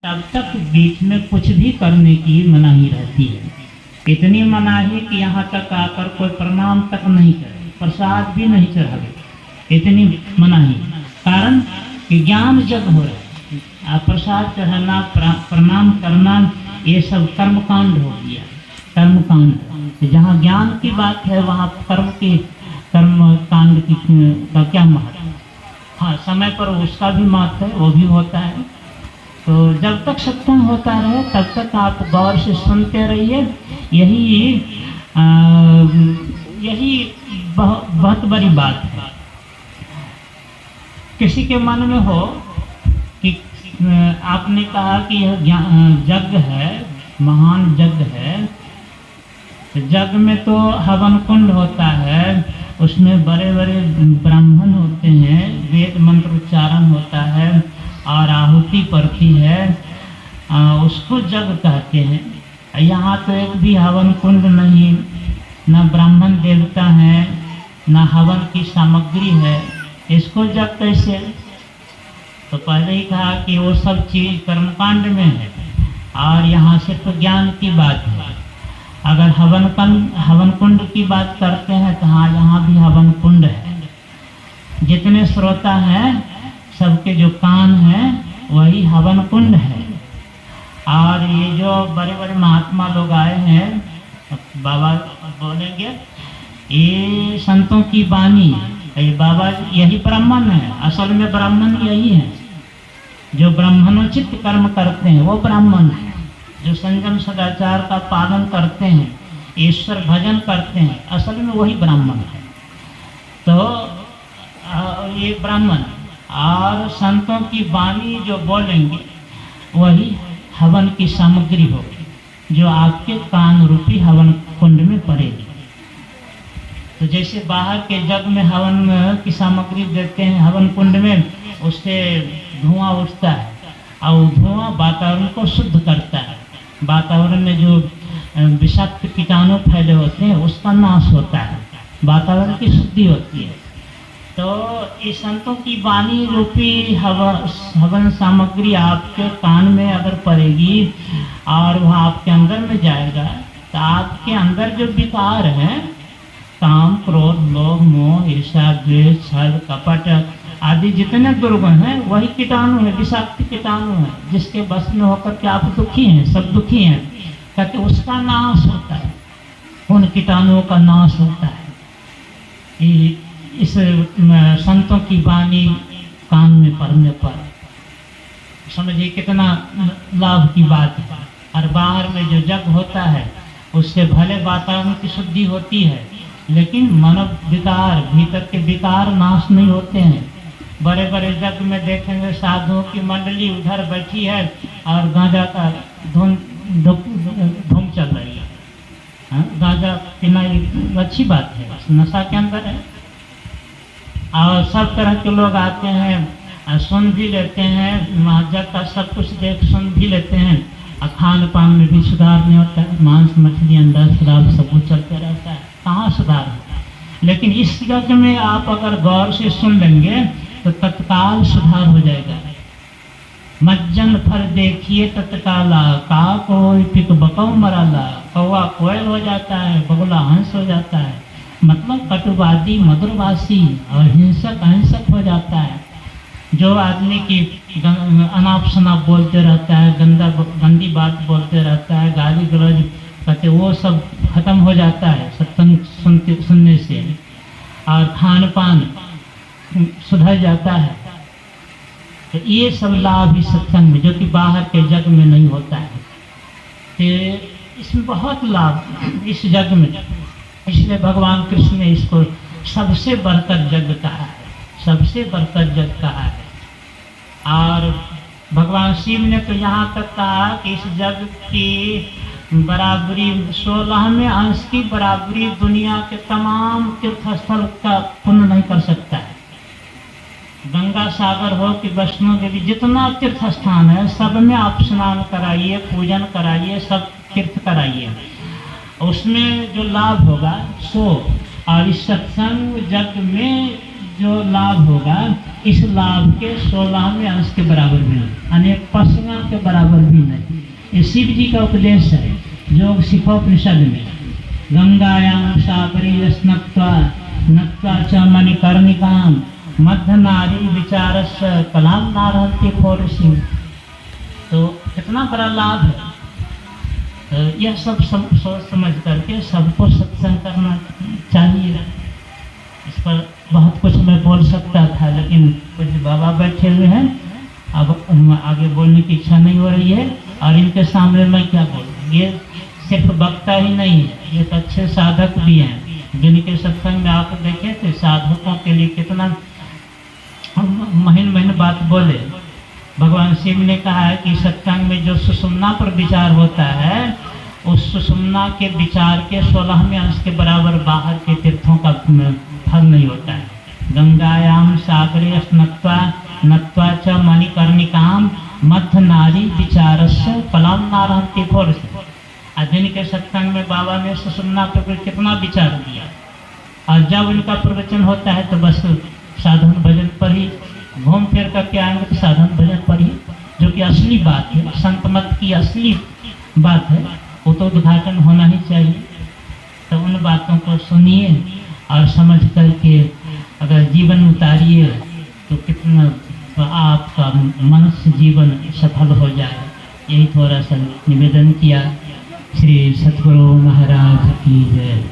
तब तक बीच में कुछ भी करने की मनाही रहती है। इतनी मनाही कि यहाँ तक आकर कोई प्रणाम तक नहीं करे, प्रसाद भी नहीं चढ़ावे, इतनी मनाही। कारण कि ज्ञान जग हो रहा है, प्रसाद चढ़ाना, प्रणाम करना, ये सब कर्मकांड हो गया। कर्मकांड जहाँ ज्ञान की बात है वहाँ कर्मकांड का क्या महत्व। हाँ, समय पर उसका भी महत्व है, वो भी होता है। तो जब तक सत्संग होता रहे तब तक आप गौर से सुनते रहिए। यही बहुत बड़ी बात है। किसी के मन में हो कि आपने कहा कि यह यज्ञ है, महान यज्ञ है, यज्ञ में तो हवन कुंड होता है, उसमें बड़े बड़े ब्राह्मण होते हैं, वेद मंत्र उच्चारण होता है और आहुति पड़ती है, उसको यज्ञ कहते हैं। यहाँ तो एक भी हवन कुंड नहीं, न ब्राह्मण देवता है, न हवन की सामग्री है, इसको यज्ञ कैसे? तो पहले ही कहा कि वो सब चीज कर्मकांड में है और यहाँ सिर्फ ज्ञान की बात है। अगर हवन कुंड की बात करते हैं तो हाँ, यहाँ भी हवन कुंड है। जितने श्रोता हैं सबके जो कान है वही हवन कुंड है। और ये जो बड़े बड़े महात्मा लोग आए हैं, बाबा बोलेंगे ये संतों की वाणी, ये बाबा यही ब्राह्मण है। असल में ब्राह्मण यही है, जो ब्राह्मणोचित कर्म करते हैं वो ब्राह्मण है। जो संयम सदाचार का पालन करते हैं, ईश्वर भजन करते हैं, असल में वही ब्राह्मण है। तो ये ब्राह्मण और संतों की वाणी जो बोलेंगे वही हवन की सामग्री होगी, जो आपके कान रूपी हवन कुंड में पड़ेगी। तो जैसे बाहर के जग में हवन की सामग्री देते हैं हवन कुंड में, उससे धुआं उठता है और धुआं वातावरण को शुद्ध करता है। वातावरण में जो विषाक्त कीटाणु फैले होते हैं उसका नाश होता है, वातावरण की शुद्धि होती है। तो इस संतों की वाणी रूपी हवन सामग्री आपके कान में अगर पड़ेगी और वह आपके अंदर में जाएगा तो आपके अंदर जो विकार है, काम, क्रोध, लोभ, मोह, ईर्ष्या, द्वेष, छल, कपट आदि जितने दुर्गुण हैं वही कीटाणु है, विषाक्त कीटाणु है, जिसके बस में होकर के आप दुखी हैं, सब दुखी हैं, ताकि उसका नाश होता है, उन कीटाणुओं का नाश होता है। इस संतों की वाणी कान में पड़ने पर समझिए कितना लाभ की बात है। और बाहर में जो जग होता है उससे भले वातावरण की शुद्धि होती है, लेकिन मानव विकार, भीतर के विकार नाश नहीं होते हैं। बड़े बड़े जग में देखेंगे साधुओं की मंडली उधर बैठी है और गांजा का धूम चल रही है। गांजा पीना अच्छी बात है, नशा के अंदर है। और सब तरह के लोग आते हैं, सुन भी लेते हैं, जग का सब कुछ देख सुन भी लेते हैं, और खान पान में भी सुधार नहीं होता है। मांस, मछली, अंडा, शराब सब कुछ चलते रहता है, कहाँ सुधार होता है? लेकिन इस जग में आप अगर गौर से सुन लेंगे तो तत्काल सुधार हो जाएगा। मज्जन फल देखिए तत्काला, का कोई पिक बकौ मराला, कौवा कोयल हो जाता है, बगुला हंस हो जाता है। मतलब कटुवादी मधुरवासी और हिंसक अहिंसक हो जाता है। जो आदमी की अनाप शनाप बोलते रहता है, गंदी बात बोलते रहता है, गाली गलौज करते, वो सब खत्म हो जाता है सत्संग सुनने से। और खान पान सुधर जाता है। तो ये सब लाभ इस सत्संग में, जो कि बाहर के जग में नहीं होता है। तो इसमें बहुत लाभ इस जग में, इसलिए भगवान कृष्ण ने इसको सबसे बढ़कर जग कहा है, सबसे बढ़कर जग कहा है। और भगवान शिव ने तो यहाँ तक कहा कि इस जग की बराबरी 16वें अंश की बराबरी दुनिया के तमाम तीर्थ स्थल का पुण्य नहीं कर सकता है। गंगा सागर हो कि वैष्णो देवी, जितना तीर्थ स्थान है सब में आप स्नान कराइए, पूजन कराइए, सब तीर्थ कराइए, उसमें जो लाभ होगा सो। और इस सत्संग जग में जो लाभ होगा इस लाभ के 16वें अंश के बराबर भी नहीं, यानी पसंगा के बराबर भी नहीं। ये शिव जी का उपदेश है जो शिखोपनिषद में, गंगायाम सागरी स्नत्वा नत्वा च मणिकर्णिकाम मध्य नारी विचारस कलाम नारहति फोरसी। तो कितना बड़ा लाभ है। तो यह सब सोच समझ करके सबको सत्संग करना चाहिए। इस पर बहुत कुछ मैं बोल सकता था, लेकिन कुछ बाबा बैठे हुए हैं, अब आगे बोलने की इच्छा नहीं हो रही है। और इनके सामने मैं क्या बोलूँ, ये सिर्फ वक्ता ही नहीं है, ये तो अच्छे साधक भी हैं। जिनके सत्संग में आप देखे थे साधकों के लिए कितना महीन बात बोले। भगवान शिव ने कहा है कि सत्संग में जो सुषुम्ना पर विचार होता है उस सुषुम्ना के विचार के 16वें अंश के बराबर बाहर के तीर्थों का फल नहीं होता है। गंगायाम सागरे स्नत्वा नत्वा च मणिकर्णिकाम मध्य नारी विचारस्य कलाम नारहति फोरसी। दिन के सत्संग में बाबा ने सुषुम्ना पर कितना विचार दिया, और जब उनका प्रवचन होता है तो बस साधन भजन पर ही घूम फिर करके आएंगे। तो साधन भजन पर ही, जो कि असली बात है, संत मत की असली बात है, वो तो उद्घाटन होना ही चाहिए। तो उन बातों को सुनिए और समझ करके अगर जीवन उतारिए तो कितना आपका मनुष्य जीवन सफल हो जाए। यही थोड़ा सा निवेदन किया। श्री सद्गुरु महाराज की जय।